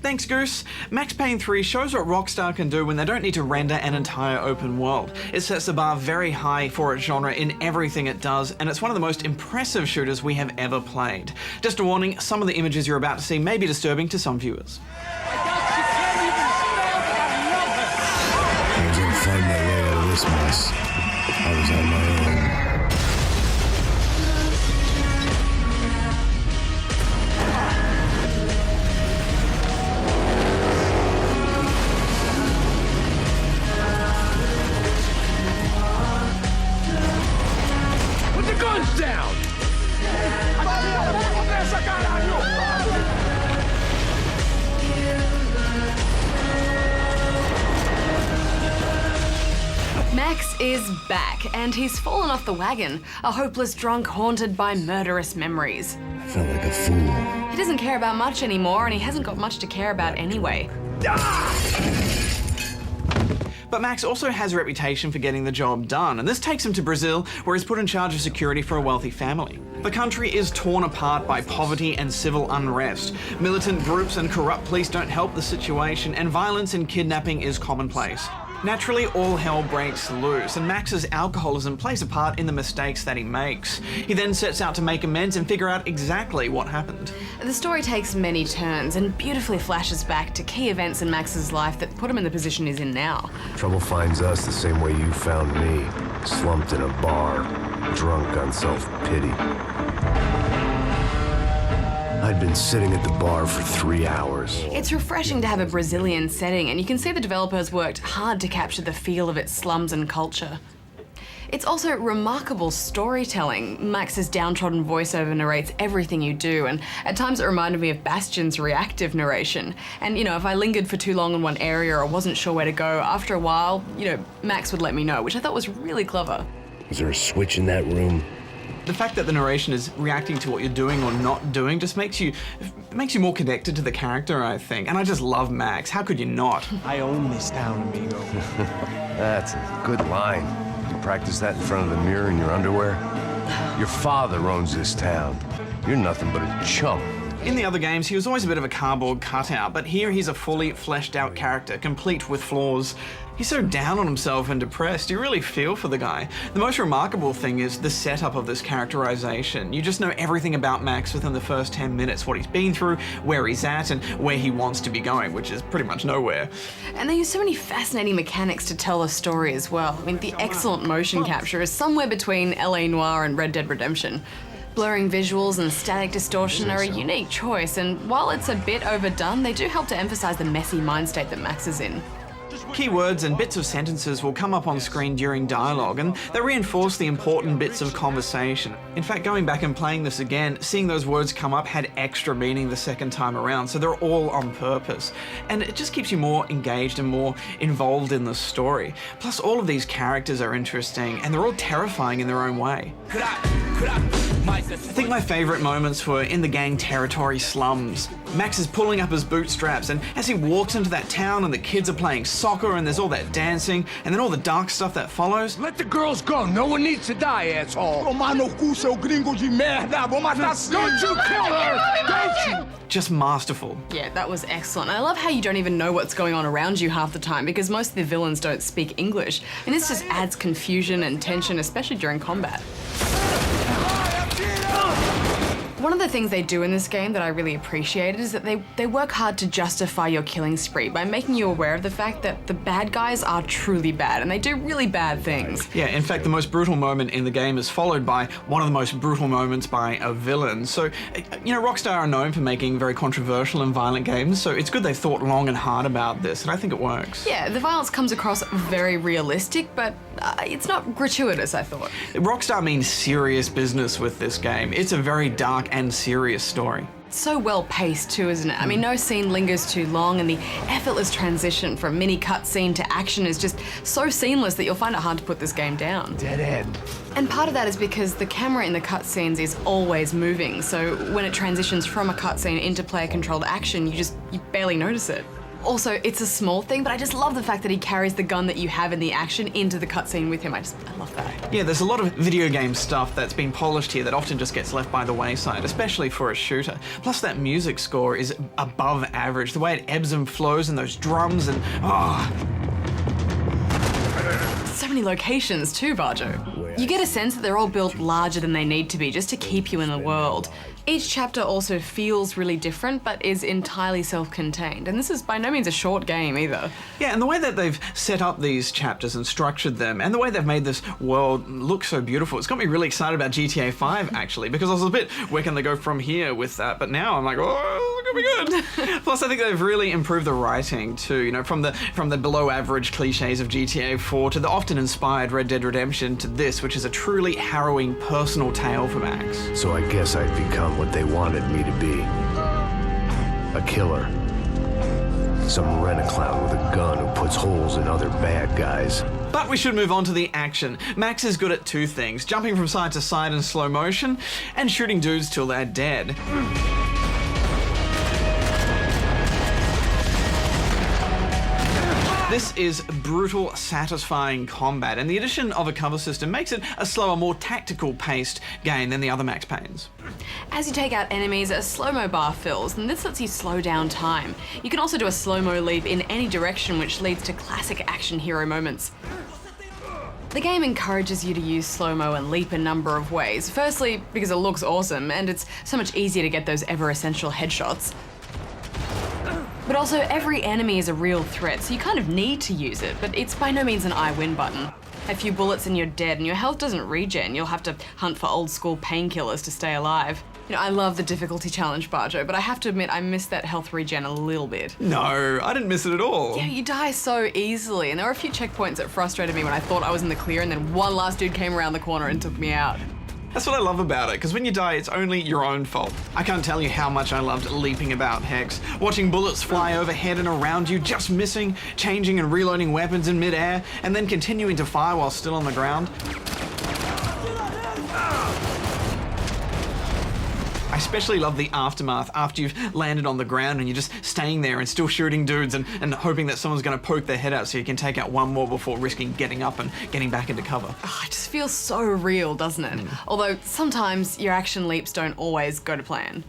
Thanks, Goose. Max Payne 3 shows what Rockstar can do when they don't need to render an entire open world. It sets the bar very high for its genre in everything it does, and it's one of the most impressive shooters we have ever played. Just a warning, some of the images you're about to see may be disturbing to some viewers. I didn't find my way out of this mess. I was on my own. Put the guns down! Max is back, and he's fallen off the wagon, a hopeless drunk haunted by murderous memories. I felt like a fool. He doesn't care about much anymore, and he hasn't got much to care about anyway. But Max also has a reputation for getting the job done, and this takes him to Brazil, where he's put in charge of security for a wealthy family. The country is torn apart by poverty and civil unrest. Militant groups and corrupt police don't help the situation, and violence and kidnapping is commonplace. Naturally, all hell breaks loose, and Max's alcoholism plays a part in the mistakes that he makes. He then sets out to make amends and figure out exactly what happened. The story takes many turns and beautifully flashes back to key events in Max's life that put him in the position he's in now. Trouble finds us the same way you found me. Slumped in a bar, drunk on self-pity. I'd been sitting at the bar for 3 hours. It's refreshing to have a Brazilian setting, and you can see the developers worked hard to capture the feel of its slums and culture. It's also remarkable storytelling. Max's downtrodden voiceover narrates everything you do, and at times it reminded me of Bastion's reactive narration. And, you know, if I lingered for too long in one area or wasn't sure where to go, after a while, you know, Max would let me know, which I thought was really clever. Was there a switch in that room? The fact that the narration is reacting to what you're doing or not doing just makes you more connected to the character, I think. And I just love Max. How could you not? I own this town, amigo. That's a good line. You practice that in front of the mirror in your underwear? Your father owns this town. You're nothing but a chump. In the other games, he was always a bit of a cardboard cutout, but here he's a fully fleshed out character, complete with flaws. He's so down on himself and depressed, you really feel for the guy. The most remarkable thing is the setup of this characterization. You just know everything about Max within the first 10 minutes, what he's been through, where he's at, and where he wants to be going, which is pretty much nowhere. And they use so many fascinating mechanics to tell a story as well. I mean, the excellent motion capture is somewhere between LA Noire and Red Dead Redemption. Blurring visuals and static distortion are a unique choice, and while it's a bit overdone, they do help to emphasize the messy mind state that Max is in. Keywords and bits of sentences will come up on screen during dialogue, and they reinforce the important bits of conversation. In fact, going back and playing this again, seeing those words come up had extra meaning the second time around, so they're all on purpose. And it just keeps you more engaged and more involved in the story. Plus, all of these characters are interesting, and they're all terrifying in their own way. I think my favourite moments were in the gang territory slums. Max is pulling up his bootstraps, and as he walks into that town and the kids are playing soccer and there's all that dancing and then all the dark stuff that follows. Let the girls go. No one needs to die, asshole. Tomar no cu, seu gringo de merda. Vou matar sim. Don't you kill her! Don't you! Just masterful. Yeah, that was excellent. I love how you don't even know what's going on around you half the time because most of the villains don't speak English. And this just adds confusion and tension, especially during combat. One of the things they do in this game that I really appreciated is that they work hard to justify your killing spree by making you aware of the fact that the bad guys are truly bad and they do really bad things. Yeah, in fact, the most brutal moment in the game is followed by one of the most brutal moments by a villain. So, you know, Rockstar are known for making very controversial and violent games, so it's good they thought long and hard about this, and I think it works. Yeah, the violence comes across very realistic, but it's not gratuitous, I thought. Rockstar means serious business with this game. It's a very dark and serious story. So well paced too, isn't it? I mean, no scene lingers too long, and the effortless transition from mini cutscene to action is just so seamless that you'll find it hard to put this game down. Dead end. And part of that is because the camera in the cutscenes is always moving, so when it transitions from a cutscene into player-controlled action, you barely notice it. Also, it's a small thing, but I just love the fact that he carries the gun that you have in the action into the cutscene with him. I love that. Yeah, there's a lot of video game stuff that's been polished here that often just gets left by the wayside, especially for a shooter. Plus that music score is above average. The way it ebbs and flows and those drums and So many locations too, Barjo. You get a sense that they're all built larger than they need to be just to keep you in the world. Each chapter also feels really different, but is entirely self-contained. And this is by no means a short game either. Yeah, and the way that they've set up these chapters and structured them, and the way they've made this world look so beautiful, it's got me really excited about GTA 5, actually, because I was a bit, where can they go from here with that? But now I'm like, oh, it's gonna be good. Plus, I think they've really improved the writing too, you know, from the below average cliches of GTA 4 to the often inspired Red Dead Redemption to this, which is a truly harrowing personal tale for Max. So I guess I've become what they wanted me to be. A killer. Some rent-a-clown with a gun who puts holes in other bad guys. But we should move on to the action. Max is good at two things: jumping from side to side in slow motion and shooting dudes till they're dead. This is brutal, satisfying combat, and the addition of a cover system makes it a slower, more tactical-paced game than the other Max Paynes. As you take out enemies, a slow-mo bar fills, and this lets you slow down time. You can also do a slow-mo leap in any direction, which leads to classic action hero moments. The game encourages you to use slow-mo and leap a number of ways. Firstly, because it looks awesome, and it's so much easier to get those ever-essential headshots. But also, every enemy is a real threat, so you kind of need to use it, but it's by no means an I win button. A few bullets and you're dead, and your health doesn't regen. You'll have to hunt for old-school painkillers to stay alive. You know, I love the difficulty challenge, Barjo, but I have to admit I missed that health regen a little bit. No, I didn't miss it at all. Yeah, you die so easily, and there were a few checkpoints that frustrated me when I thought I was in the clear, and then one last dude came around the corner and took me out. That's what I love about it, because when you die, it's only your own fault. I can't tell you how much I loved leaping about Hex, watching bullets fly overhead and around you, just missing, changing and reloading weapons in midair, and then continuing to fire while still on the ground. I especially love the aftermath after you've landed on the ground and you're just staying there and still shooting dudes and hoping that someone's going to poke their head out so you can take out one more before risking getting up and getting back into cover. Oh, it just feels so real, doesn't it? Although sometimes your action leaps don't always go to plan.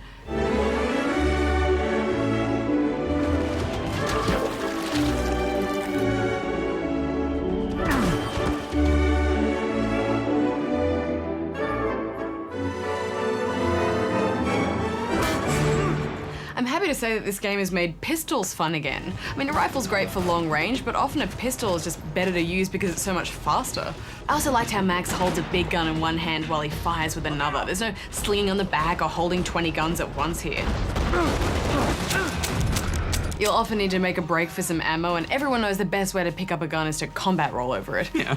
I'm happy to say that this game has made pistols fun again. I mean, a rifle's great for long range, but often a pistol is just better to use because it's so much faster. I also liked how Max holds a big gun in one hand while he fires with another. There's no slinging on the back or holding 20 guns at once here. You'll often need to make a break for some ammo, and everyone knows the best way to pick up a gun is to combat roll over it. Yeah.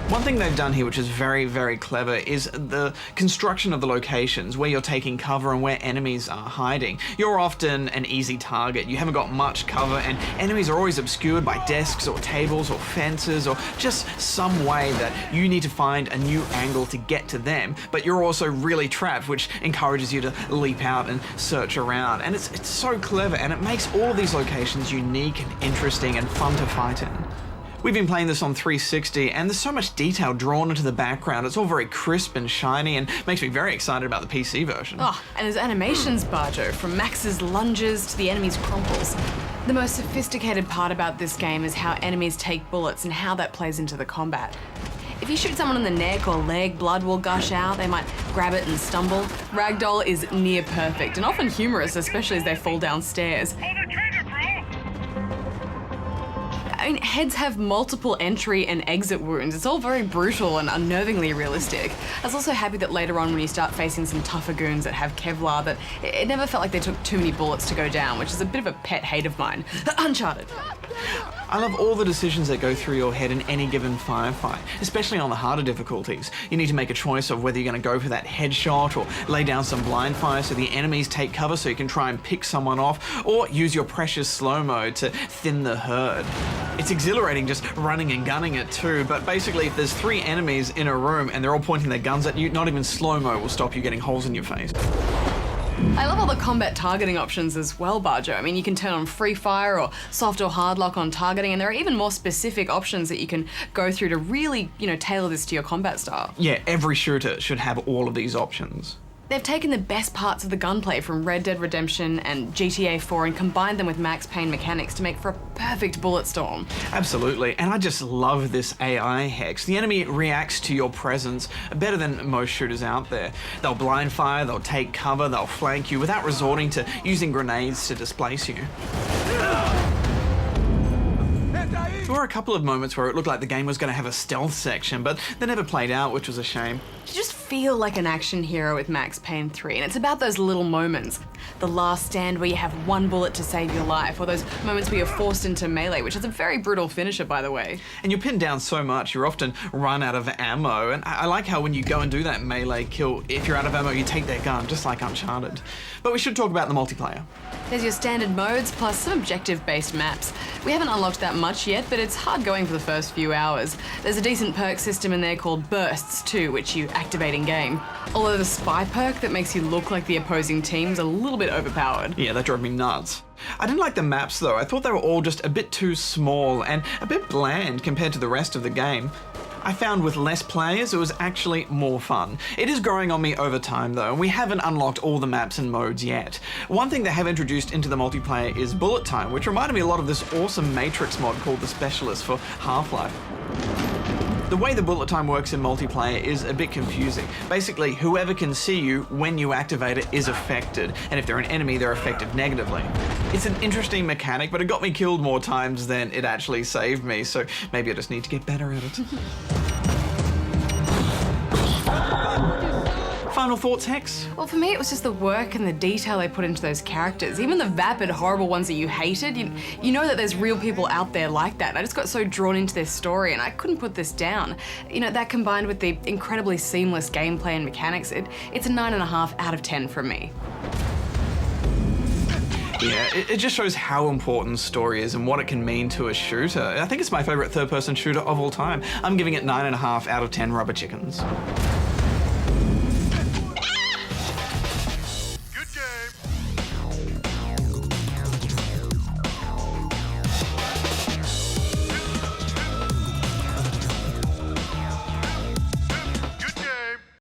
One thing they've done here, which is very, very clever, is the construction of the locations where you're taking cover and where enemies are hiding. You're often an easy target. You haven't got much cover, and enemies are always obscured by desks or tables or fences or just some way that you need to find a new angle to get to them, but you're also really trapped, which encourages you to leap out and search around. And it's so clever, and it makes all of these locations unique and interesting and fun to fight in. We've been playing this on 360, and there's so much detail drawn into the background. It's all very crisp and shiny, and makes me very excited about the PC version. Oh, and there's animations, Barjo, from Max's lunges to the enemy's crumples. The most sophisticated part about this game is how enemies take bullets and how that plays into the combat. If you shoot someone in the neck or leg, blood will gush out. They might grab it and stumble. Ragdoll is near perfect, and often humorous, especially as they fall downstairs. I mean, heads have multiple entry and exit wounds. It's all very brutal and unnervingly realistic. I was also happy that later on when you start facing some tougher goons that have Kevlar, that it never felt like they took too many bullets to go down, which is a bit of a pet hate of mine. Uncharted. I love all the decisions that go through your head in any given firefight, especially on the harder difficulties. You need to make a choice of whether you're going to go for that headshot or lay down some blind fire so the enemies take cover so you can try and pick someone off, or use your precious slow-mo to thin the herd. It's exhilarating just running and gunning it too, but basically if there's 3 enemies in a room and they're all pointing their guns at you, not even slow-mo will stop you getting holes in your face. I love all the combat targeting options as well, Barjo. I mean, you can turn on free fire or soft or hard lock on targeting, and there are even more specific options that you can go through to really, tailor this to your combat style. Yeah, every shooter should have all of these options. They've taken the best parts of the gunplay from Red Dead Redemption and GTA 4 and combined them with Max Payne mechanics to make for a perfect bullet storm. Absolutely, and I just love this AI hex. The enemy reacts to your presence better than most shooters out there. They'll blind fire, they'll take cover, they'll flank you without resorting to using grenades to displace you. There were a couple of moments where it looked like the game was going to have a stealth section, but they never played out, which was a shame. You just feel like an action hero with Max Payne 3, and it's about those little moments. The last stand where you have one bullet to save your life, or those moments where you're forced into melee, which is a very brutal finisher, by the way. And you're pinned down so much, you're often run out of ammo, and I like how when you go and do that melee kill, if you're out of ammo, you take their gun, just like Uncharted. But we should talk about the multiplayer. There's your standard modes, plus some objective-based maps. We haven't unlocked that much yet, but it's hard going for the first few hours. There's a decent perk system in there called bursts too, which you activate in-game. Although the spy perk that makes you look like the opposing team's a little bit overpowered. Yeah, that drove me nuts. I didn't like the maps though. I thought they were all just a bit too small and a bit bland compared to the rest of the game. I found with less players, it was actually more fun. It is growing on me over time though, and we haven't unlocked all the maps and modes yet. One thing they have introduced into the multiplayer is bullet time, which reminded me a lot of this awesome Matrix mod called the Specialist for Half-Life. The way the bullet time works in multiplayer is a bit confusing. Basically, whoever can see you when you activate it is affected, and if they're an enemy, they're affected negatively. It's an interesting mechanic, but it got me killed more times than it actually saved me, so maybe I just need to get better at it. Final thoughts, Hex? Well, for me, it was just the work and the detail they put into those characters. Even the vapid, horrible ones that you hated, you know that there's real people out there like that. And I just got so drawn into their story and I couldn't put this down. That combined with the incredibly seamless gameplay and mechanics, it's a 9.5 out of 10 from me. Yeah, it just shows how important story is and what it can mean to a shooter. I think it's my favorite third-person shooter of all time. I'm giving it 9.5 out of 10 rubber chickens.